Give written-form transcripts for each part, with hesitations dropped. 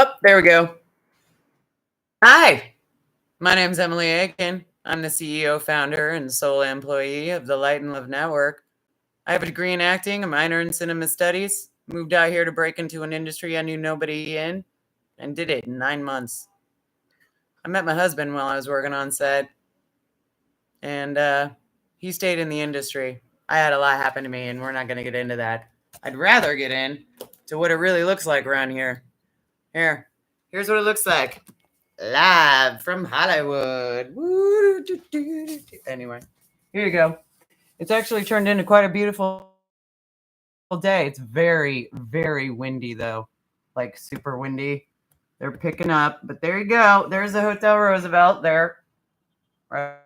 Oh, there we go. Hi, my name's Emily Aiken. I'm the CEO, founder, and sole employee of the Light and Love Network. I have a degree in acting, a minor in cinema studies, moved out here to break into an industry I knew nobody in, and did it in 9 months. I met my husband while I was working on set, and he stayed in the industry. I had a lot happen to me, and we're not going to get into that. I'd rather get in to what it really looks like around here. Here's what it looks like. Live from Hollywood. Anyway, here you go. It's actually turned into quite a beautiful day. It's very, very windy, though. Like, super windy. They're picking up. But there you go. There's the Hotel Roosevelt there. Right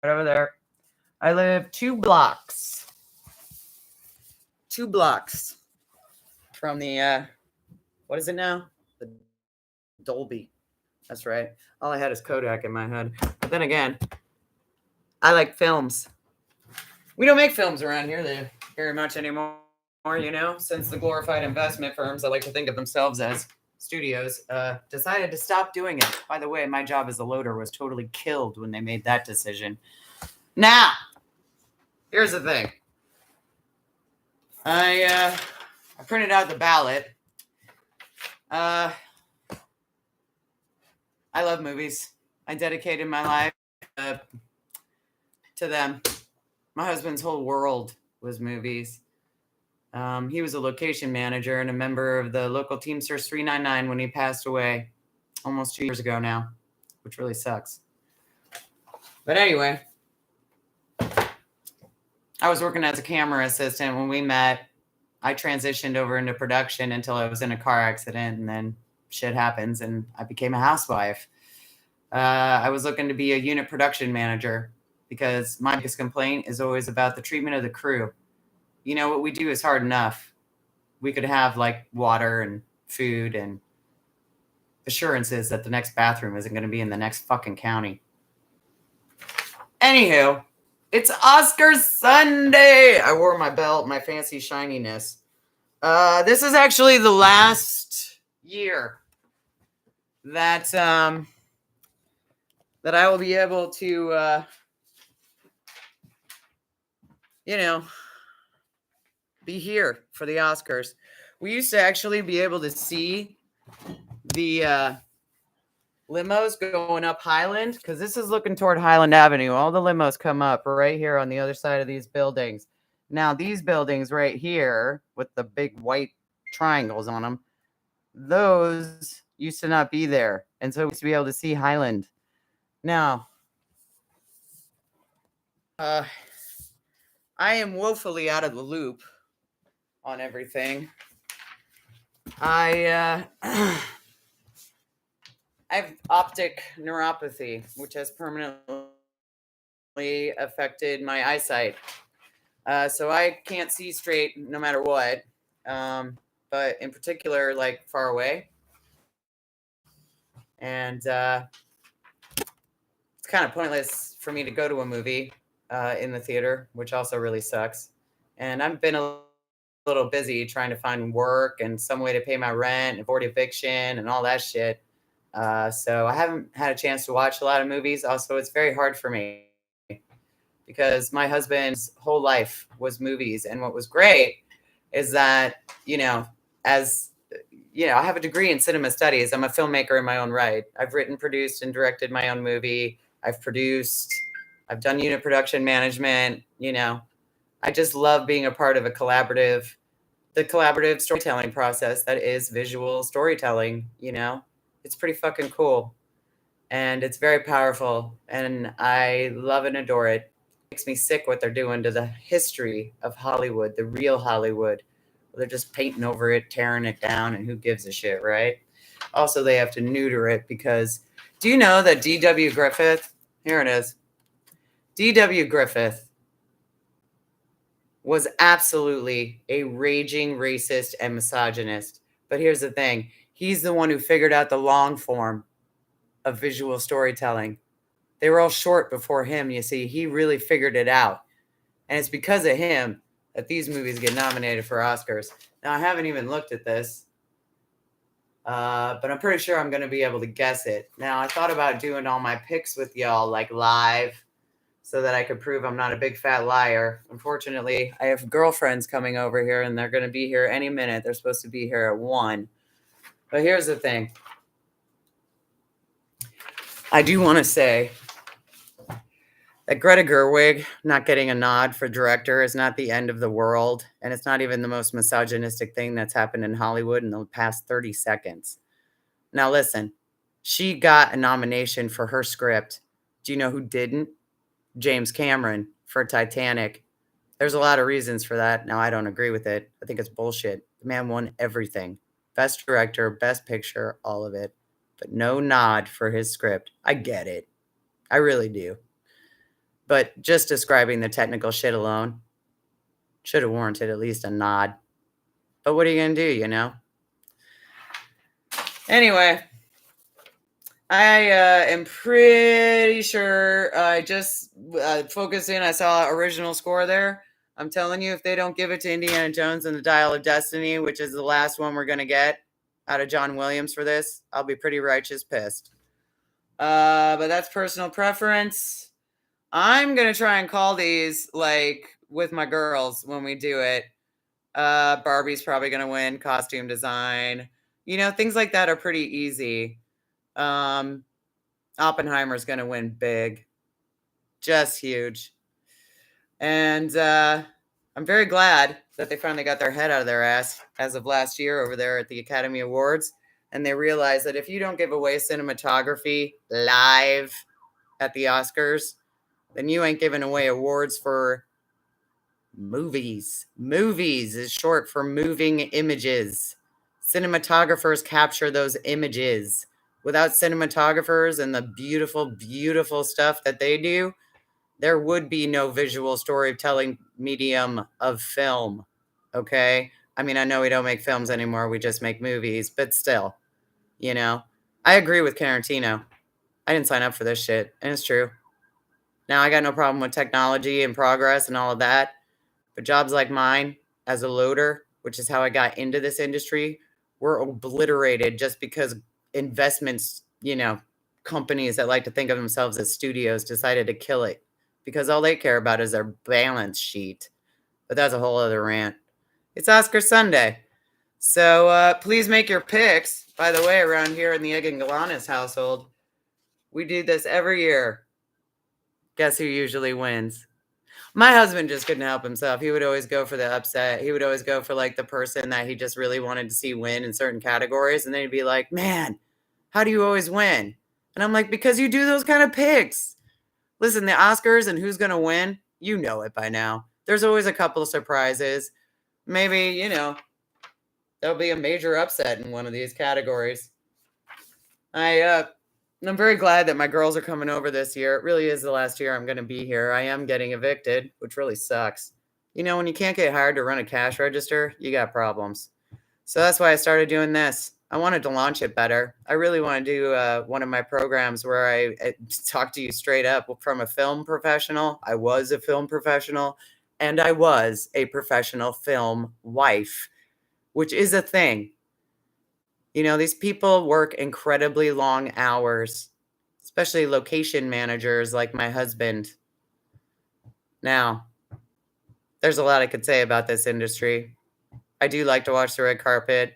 over there. I live 2 blocks. 2 blocks from the, what is it now? The Dolby. That's right. All I had is Kodak in my head. But then again, I like films. We don't make films around here very much anymore, since the glorified investment firms that like to think of themselves as studios decided to stop doing it. By the way, my job as a loader was totally killed when they made that decision. Now, here's the thing. I printed out the ballot. I love movies. I dedicated my life to them. My husband's whole world was movies. He was a location manager and a member of the local Teamsters 399 when he passed away almost 2 years ago now, which really sucks. But anyway, I was working as a camera assistant when we met. I transitioned over into production until I was in a car accident, and then shit happens, and I became a housewife. I was looking to be a unit production manager because my biggest complaint is always about the treatment of the crew. What we do is hard enough. We could have like water and food and assurances that the next bathroom isn't going to be in the next fucking county. Anywho, it's Oscar Sunday. I wore my belt, my fancy shininess. This is actually the last year that I will be able to, be here for the Oscars. We used to actually be able to see the limos going up Highland, because this is looking toward Highland Avenue. All the limos come up right here on the other side of these buildings. Now, these buildings right here with the big white triangles on them, those used to not be there. And so we used to be able to see Highland. Now, I am woefully out of the loop on everything. I have optic neuropathy, which has permanently affected my eyesight. So I can't see straight no matter what. But in particular, like far away. And it's kind of pointless for me to go to a movie in the theater, which also really sucks. And I've been a little busy trying to find work and some way to pay my rent, avoid eviction, and all that shit. So I haven't had a chance to watch a lot of movies. Also, it's very hard for me because my husband's whole life was movies. And what was great is that, I have a degree in cinema studies. I'm a filmmaker in my own right. I've written, produced, and directed my own movie. I've done unit production management. I just love being a part of the collaborative storytelling process that is visual storytelling. It's pretty fucking cool. And it's very powerful. And I love and adore it. It makes me sick what they're doing to the history of Hollywood, the real Hollywood. They're just painting over it, tearing it down, and who gives a shit, right? Also, they have to neuter it because do you know that D.W. Griffith, here it is, D.W. Griffith was absolutely a raging racist and misogynist. But here's the thing. He's the one who figured out the long form of visual storytelling. They were all short before him, you see. He really figured it out. And it's because of him that these movies get nominated for Oscars. Now, I haven't even looked at this. But I'm pretty sure I'm going to be able to guess it. Now, I thought about doing all my picks with y'all like live so that I could prove I'm not a big fat liar. Unfortunately, I have girlfriends coming over here and they're going to be here any minute. They're supposed to be here at 1. But here's the thing. I do want to say that Greta Gerwig not getting a nod for director is not the end of the world. And it's not even the most misogynistic thing that's happened in Hollywood in the past 30 seconds. Now, listen, she got a nomination for her script. Do you know who didn't? James Cameron for Titanic. There's a lot of reasons for that. Now, I don't agree with it. I think it's bullshit. The man won everything. Best director, best picture, all of it. But no nod for his script. I get it. I really do. But just describing the technical shit alone should have warranted at least a nod. But what are you going to do, you know? Anyway, I am pretty sure I just focused in. I saw original score there. I'm telling you, if they don't give it to Indiana Jones and the Dial of Destiny, which is the last one we're going to get out of John Williams for this, I'll be pretty righteous pissed. But that's personal preference. I'm going to try and call these like with my girls when we do it. Barbie's probably going to win costume design. You know, things like that are pretty easy. Oppenheimer's going to win big. Just huge. And I'm very glad that they finally got their head out of their ass as of last year over there at the Academy Awards. And they realized that if you don't give away cinematography live at the Oscars, then you ain't giving away awards for movies. Movies is short for moving images. Cinematographers capture those images. Without cinematographers and the beautiful, beautiful stuff that they do, there would be no visual storytelling medium of film. Okay? I mean, I know we don't make films anymore. We just make movies, but still, you know, I agree with Tarantino. I didn't sign up for this shit, and it's true. Now, I got no problem with technology and progress and all of that, but jobs like mine as a loader, which is how I got into this industry, were obliterated just because investments, you know, companies that like to think of themselves as studios decided to kill it because all they care about is their balance sheet. But that's a whole other rant. It's Oscar Sunday. So please make your picks. By the way, around here in the Egg and Galanis household, we do this every year. Guess who usually wins? My husband just couldn't help himself. He would always go for the upset. He would always go for like the person that he just really wanted to see win in certain categories. And then he'd be like, man, how do you always win? And I'm like, because you do those kind of picks. Listen, the Oscars and who's going to win, you know it by now. There's always a couple of surprises. Maybe, you know, there'll be a major upset in one of these categories. I'm very glad that my girls are coming over this year. It really is the last year I'm going to be here. I am getting evicted, which really sucks. You know, when you can't get hired to run a cash register, you got problems. So that's why I started doing this. I wanted to launch it better. I really want to do one of my programs where I talk to you straight up from a film professional. I was a film professional, and I was a professional film wife, which is a thing. You know, these people work incredibly long hours, especially location managers like my husband. Now, there's a lot I could say about this industry. I do like to watch the red carpet.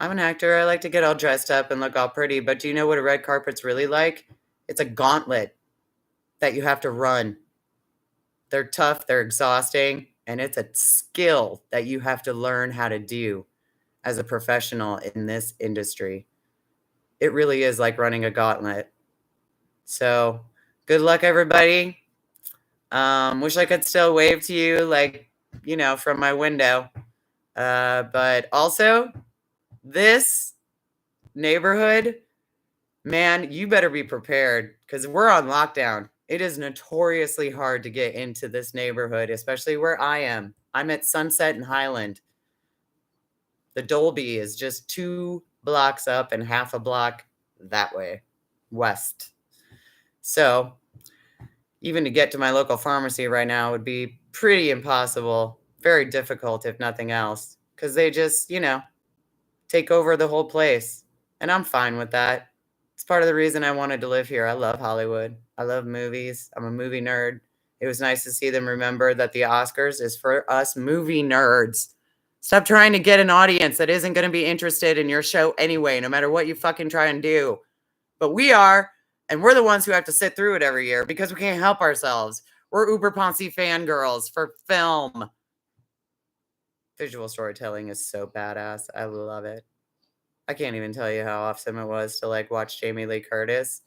I'm an actor. I like to get all dressed up and look all pretty. But do you know what a red carpet's really like? It's a gauntlet that you have to run. They're tough, they're exhausting, and it's a skill that you have to learn how to do as a professional in this industry. It really is like running a gauntlet. So good luck, everybody. Wish I could still wave to you, like, you know, from my window. But also, this neighborhood, man, you better be prepared because we're on lockdown. It is notoriously hard to get into this neighborhood, especially where I am. I'm at Sunset and Highland. The Dolby is just 2 blocks up and half a block that way, west. So even to get to my local pharmacy right now would be pretty impossible, very difficult if nothing else, because they just, you know, take over the whole place. And I'm fine with that. It's part of the reason I wanted to live here. I love Hollywood. I love movies. I'm a movie nerd. It was nice to see them remember that the Oscars is for us movie nerds. Stop trying to get an audience that isn't going to be interested in your show anyway, no matter what you fucking try and do. But we are, and we're the ones who have to sit through it every year because we can't help ourselves. We're uber poncy fangirls for film. Visual storytelling is so badass. I love it. I can't even tell you how awesome it was to like watch Jamie Lee Curtis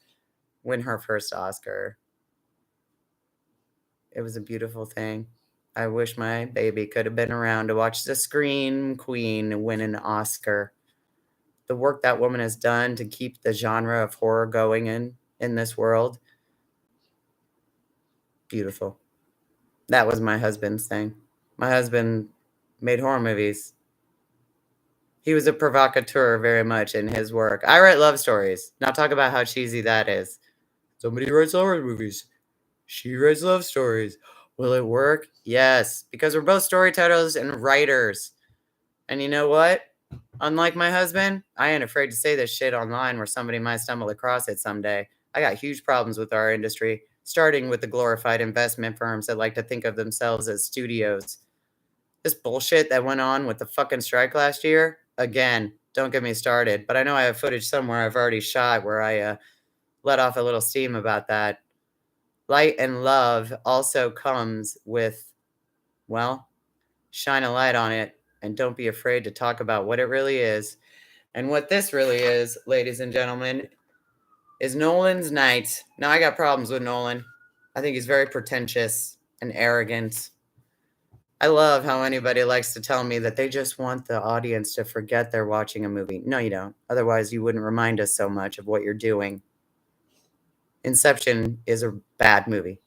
win her first Oscar. It was a beautiful thing. I wish my baby could have been around to watch the Scream Queen win an Oscar. The work that woman has done to keep the genre of horror going in this world, beautiful. That was my husband's thing. My husband made horror movies. He was a provocateur very much in his work. I write love stories. Now talk about how cheesy that is. Somebody writes horror movies. She writes love stories. Will it work? Yes, because we're both storytellers and writers. And you know what? Unlike my husband, I ain't afraid to say this shit online where somebody might stumble across it someday. I got huge problems with our industry, starting with the glorified investment firms that like to think of themselves as studios. This bullshit that went on with the fucking strike last year, again, don't get me started. But I know I have footage somewhere I've already shot where I let off a little steam about that. Light and love also comes with, well, shine a light on it and don't be afraid to talk about what it really is. And what this really is, ladies and gentlemen, is Nolan's Night. Now, I got problems with Nolan. I think he's very pretentious and arrogant. I love how anybody likes to tell me that they just want the audience to forget they're watching a movie. No, you don't. Otherwise, you wouldn't remind us so much of what you're doing. Inception is a bad movie.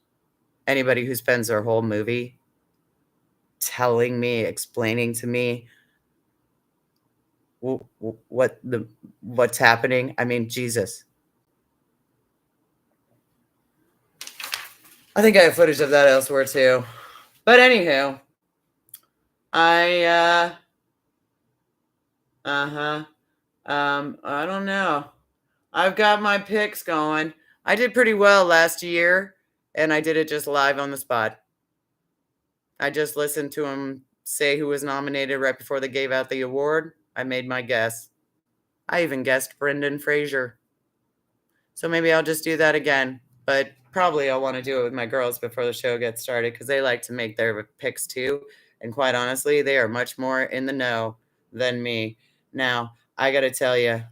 Anybody who spends their whole movie telling me, explaining to me what's happening. I mean, Jesus. I think I have footage of that elsewhere too. But anywho, I don't know. I've got my picks going. I did pretty well last year, and I did it just live on the spot. I just listened to him say who was nominated right before they gave out the award. I made my guess. I even guessed Brendan Fraser. So maybe I'll just do that again. But probably I'll want to do it with my girls before the show gets started because they like to make their picks too. And quite honestly, they are much more in the know than me. Now, I got to tell you,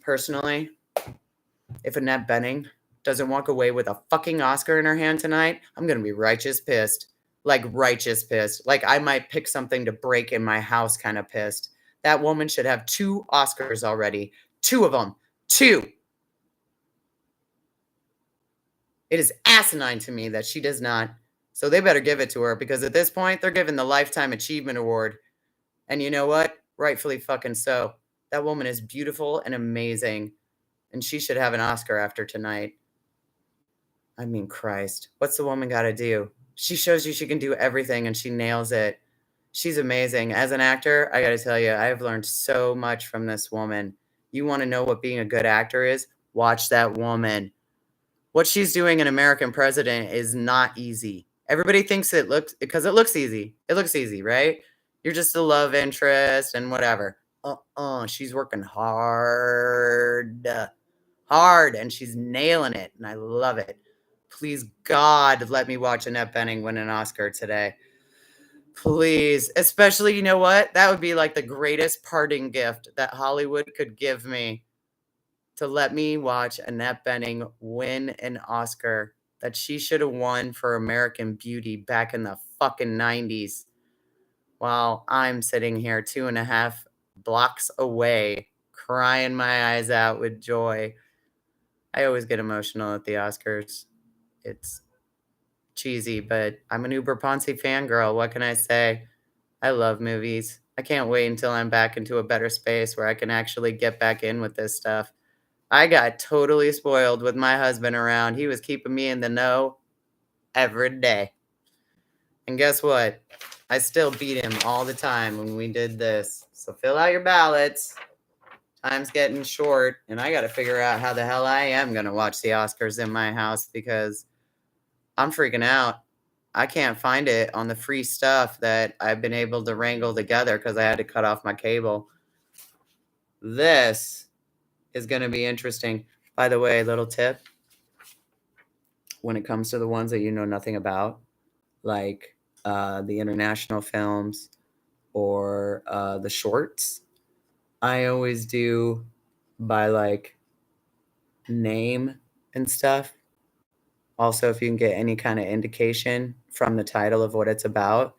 personally, if Annette Bening doesn't walk away with a fucking Oscar in her hand tonight, I'm going to be righteous pissed. Like righteous pissed. Like I might pick something to break in my house kind of pissed. That woman should have 2 Oscars already. 2 of them. 2. It is asinine to me that she does not. So they better give it to her because at this point, they're giving the Lifetime Achievement Award. And you know what? Rightfully fucking so. That woman is beautiful and amazing. And she should have an Oscar after tonight. I mean, Christ. What's the woman got to do? She shows you she can do everything and she nails it. She's amazing. As an actor, I got to tell you, I've learned so much from this woman. You want to know what being a good actor is? Watch that woman. What she's doing in American President is not easy. Everybody thinks it looks, because it looks easy. It looks easy, right? You're just a love interest and whatever. She's working hard, and she's nailing it, and I love it. Please, God, let me watch Annette Bening win an Oscar today. Please. Especially, you know what? That would be like the greatest parting gift that Hollywood could give me. To let me watch Annette Bening win an Oscar that she should have won for American Beauty back in the fucking 90s. While I'm sitting here 2.5 blocks away, crying my eyes out with joy. I always get emotional at the Oscars. It's cheesy, but I'm an uber poncy fangirl. What can I say? I love movies. I can't wait until I'm back into a better space where I can actually get back in with this stuff. I got totally spoiled with my husband around. He was keeping me in the know every day. And guess what? I still beat him all the time when we did this. So fill out your ballots. time's getting short, and I got to figure out how the hell I am going to watch the Oscars in my house because I'm freaking out. I can't find it on the free stuff that I've been able to wrangle together because I had to cut off my cable. This is going to be interesting. By the way, little tip, when it comes to the ones that you know nothing about, like the international films or the shorts, I always do by like name and stuff. Also, if you can get any kind of indication from the title of what it's about,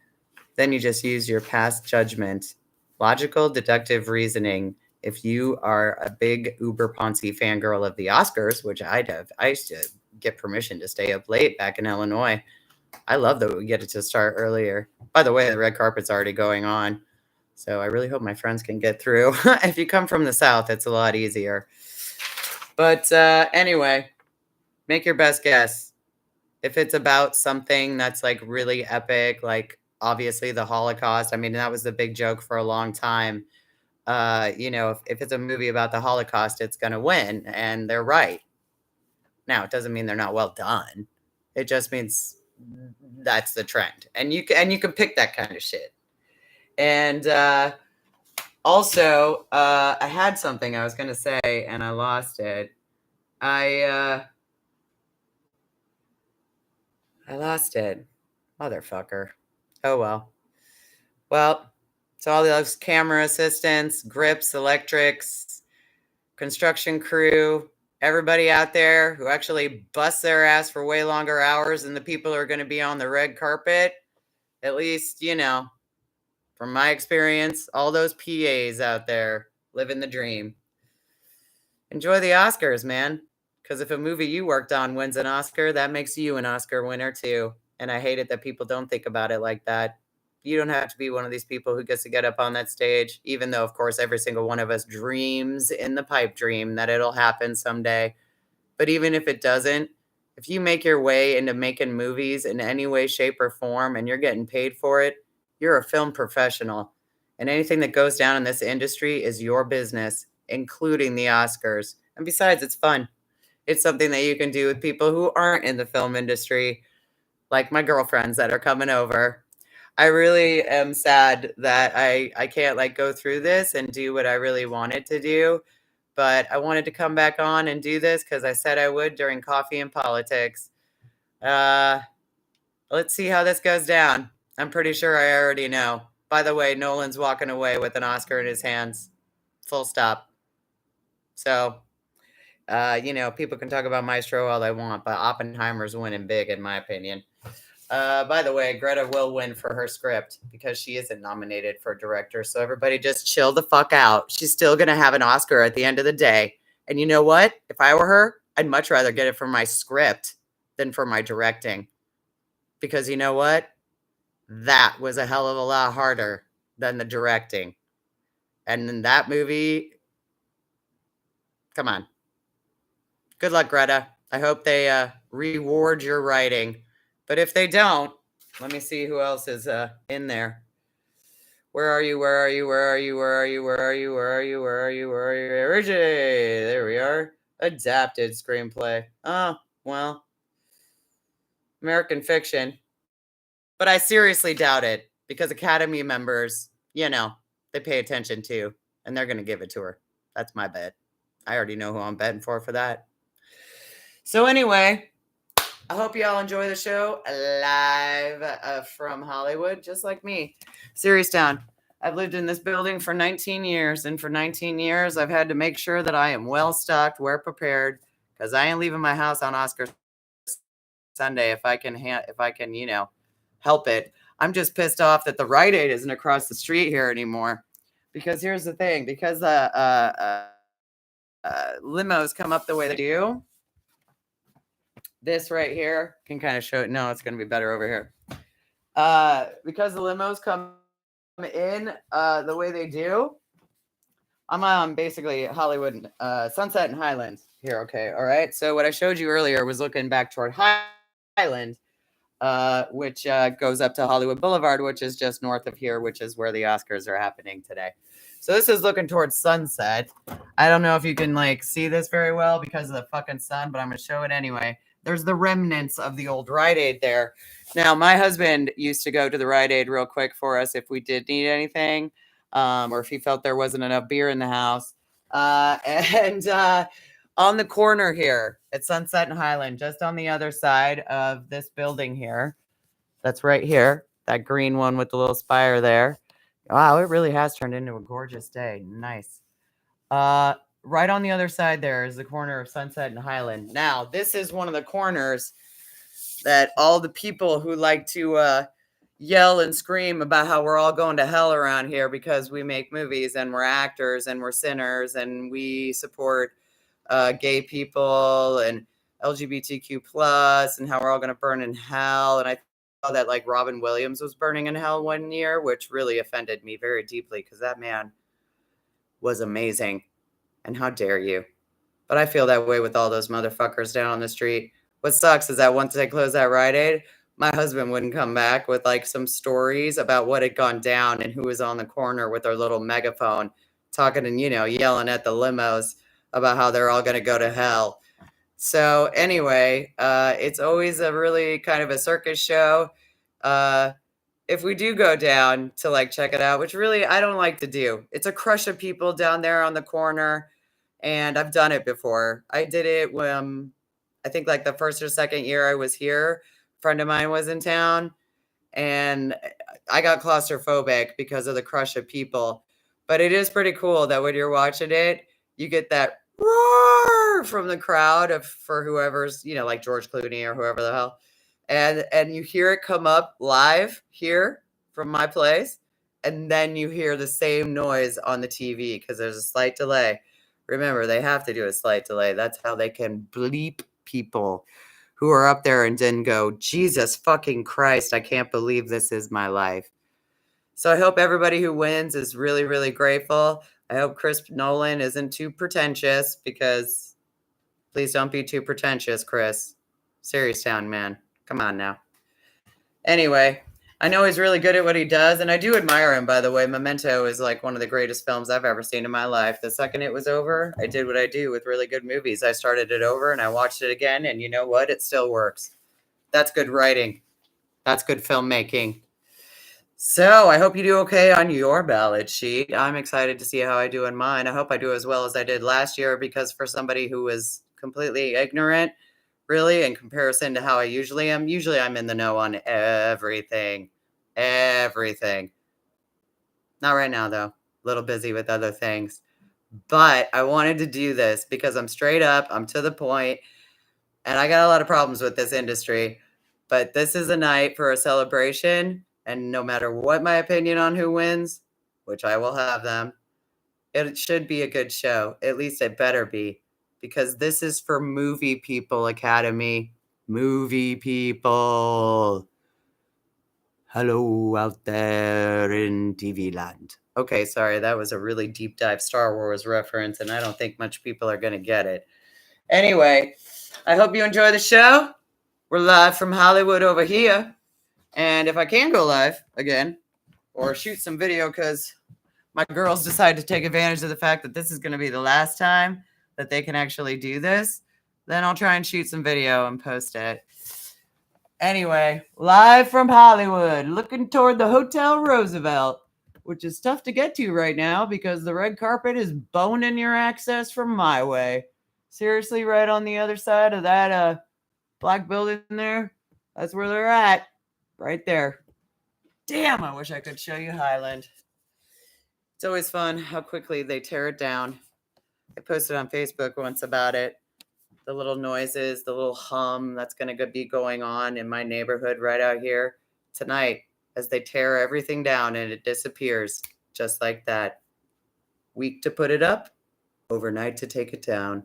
then you just use your past judgment, logical deductive reasoning. If you are a big Uber Ponzi fangirl of the Oscars, which I used to get permission to stay up late back in Illinois. I love that we get it to start earlier. By the way, the red carpet's already going on. So I really hope my friends can get through. If you come from the South, it's a lot easier. But anyway, make your best guess. If it's about something that's like really epic, like obviously the Holocaust. I mean, that was the big joke for a long time. If it's a movie about the Holocaust, it's going to win. And they're right. Now, it doesn't mean they're not well done. It just means that's the trend. And you can pick that kind of shit. And also, I had something I was going to say and I lost it. I lost it. Motherfucker. Oh, well. Well, to all those camera assistants, grips, electrics, construction crew, everybody out there who actually busts their ass for way longer hours than the people who are going to be on the red carpet, at least, from my experience, all those PAs out there living the dream. Enjoy the Oscars, man. Because if a movie you worked on wins an Oscar, that makes you an Oscar winner too. And I hate it that people don't think about it like that. You don't have to be one of these people who gets to get up on that stage, even though, of course, every single one of us dreams in the pipe dream that it'll happen someday. But even if it doesn't, if you make your way into making movies in any way, shape, or form, and you're getting paid for it, you're a film professional. And anything that goes down in this industry is your business, including the Oscars. And besides, it's fun. It's something that you can do with people who aren't in the film industry, like my girlfriends that are coming over. I really am sad that I can't like go through this and do what I really wanted to do. But I wanted to come back on and do this because I said I would during Coffee and Politics. Let's see how this goes down. I'm pretty sure I already know. By the way, Nolan's walking away with an Oscar in his hands. Full stop. So, people can talk about Maestro all they want, but Oppenheimer's winning big, in my opinion. By the way, Greta will win for her script because she isn't nominated for director. So everybody just chill the fuck out. She's still going to have an Oscar at the end of the day. And you know what? If I were her, I'd much rather get it for my script than for my directing. Because you know what? That was a hell of a lot harder than the directing. And in that movie, come on. Good luck, Greta. I hope they reward your writing. But if they don't, let me see who else is in there. Where are you? Where are you? Where are you? Where are you? Where are you? Where are you? Where are you? Where are you? Originated. There we are. Adapted screenplay. Oh, well. American Fiction. But I seriously doubt it because Academy members, they pay attention to, and they're going to give it to her. That's my bet. I already know who I'm betting for that. So anyway, I hope you all enjoy the show live from Hollywood, just like me. Serious Town. I've lived in this building for 19 years, and for 19 years, I've had to make sure that I am well stocked, well prepared, because I ain't leaving my house on Oscar Sunday if I can, help it. I'm just pissed off that the Rite Aid isn't across the street here anymore. Because here's the thing, because limos come up the way they do. This right here can kind of show it. No, it's going to be better over here. Because the limos come in the way they do, I'm on basically Hollywood, Sunset and Highlands here. Okay. All right. So what I showed you earlier was looking back toward Highland, which goes up to Hollywood Boulevard, which is just north of here, which is where the Oscars are happening today. So this is looking towards sunset. I don't know if you can like see this very well because of the fucking sun, but I'm gonna show it anyway. There's the remnants of the old Rite Aid there. Now, my husband used to go to the Rite Aid real quick for us if we did need anything, or if he felt there wasn't enough beer in the house. And on the corner here at Sunset and Highland, just on the other side of this building here, that's right here, that green one with the little spire there. Wow, it really has turned into a gorgeous day. Nice. Right on the other side there is the corner of Sunset and Highland. Now, this is one of the corners that all the people who like to yell and scream about how we're all going to hell around here because we make movies and we're actors and we're sinners and we support gay people and LGBTQ plus and how we're all going to burn in hell. And I saw that like Robin Williams was burning in hell one year, which really offended me very deeply because that man was amazing. And how dare you? But I feel that way with all those motherfuckers down on the street. What sucks is that once they close that Rite Aid, my husband wouldn't come back with like some stories about what had gone down and who was on the corner with their little megaphone talking and, yelling at the limos about how they're all going to go to hell. So anyway, it's always a really kind of a circus show. If we do go down to like check it out, which really I don't like to do, it's a crush of people down there on the corner. And I've done it before. I did it when I think like the first or second year I was here, a friend of mine was in town and I got claustrophobic because of the crush of people. But it is pretty cool that when you're watching it, you get that roar from the crowd for whoever's, like George Clooney or whoever the hell. And you hear it come up live here from my place. And then you hear the same noise on the TV because there's a slight delay. Remember, they have to do a slight delay. That's how they can bleep people who are up there and then go, Jesus fucking Christ, I can't believe this is my life. So I hope everybody who wins is really, really grateful. I hope Chris Nolan isn't too pretentious because please don't be too pretentious, Chris. Serious Town, man. Come on now. Anyway, I know he's really good at what he does, and I do admire him, by the way. Memento is like one of the greatest films I've ever seen in my life. The second it was over, I did what I do with really good movies. I started it over, and I watched it again, and you know what? It still works. That's good writing. That's good filmmaking. So I hope you do okay on your ballot sheet. I'm excited to see how I do in mine. I hope I do as well as I did last year because for somebody who was completely ignorant, really, in comparison to how I usually am. Usually I'm in the know on everything. Everything. Not right now, though. A little busy with other things. But I wanted to do this because I'm straight up. I'm to the point, and I got a lot of problems with this industry. But this is a night for a celebration. And no matter what my opinion on who wins, which I will have them, it should be a good show. At least it better be. Because this is for Movie People Academy. Movie people. Hello out there in TV land. Okay, sorry, that was a really deep dive Star Wars reference, and I don't think much people are going to get it. Anyway, I hope you enjoy the show. We're live from Hollywood over here. And if I can go live again, or shoot some video because my girls decide to take advantage of the fact that this is going to be the last time that they can actually do this, then I'll try and shoot some video and post it. Anyway, live from Hollywood, looking toward the Hotel Roosevelt, which is tough to get to right now because the red carpet is boning your access from my way. Seriously, right on the other side of that black building there, that's where they're at, right there. Damn, I wish I could show you Highland. It's always fun how quickly they tear it down. I posted on Facebook once about it. The little noises, the little hum that's going to be going on in my neighborhood right out here tonight as they tear everything down and it disappears just like that. Week to put it up, overnight to take it down.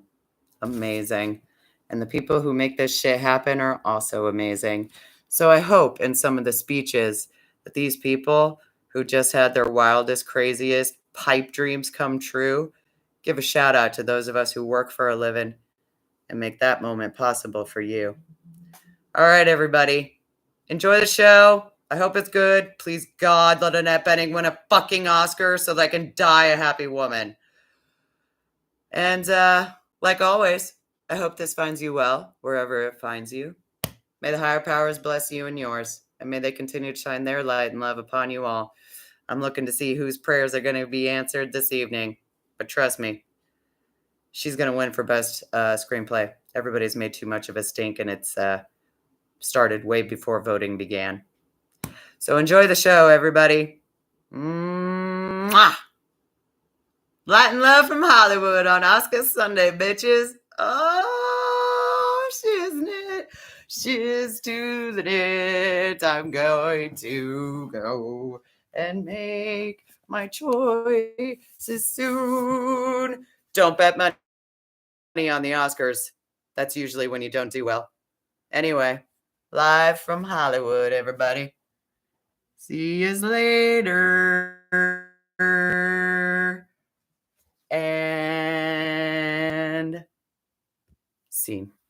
Amazing. And the people who make this shit happen are also amazing. So I hope in some of the speeches that these people who just had their wildest, craziest pipe dreams come true, give a shout out to those of us who work for a living and make that moment possible for you. All right, everybody. Enjoy the show. I hope it's good. Please, God, let Annette Bening win a fucking Oscar so that I can die a happy woman. And like always, I hope this finds you well, wherever it finds you. May the higher powers bless you and yours, and may they continue to shine their light and love upon you all. I'm looking to see whose prayers are going to be answered this evening. But trust me, she's going to win for best screenplay. Everybody's made too much of a stink, and it's started way before voting began. So enjoy the show, everybody. Mwah! Light and love from Hollywood on Oscar Sunday, bitches. Oh, shiznit, shiz to the net. I'm going to go and make my choices soon. Don't bet money on the Oscars. That's usually when you don't do well. Anyway, live from Hollywood, everybody. See you later. And scene.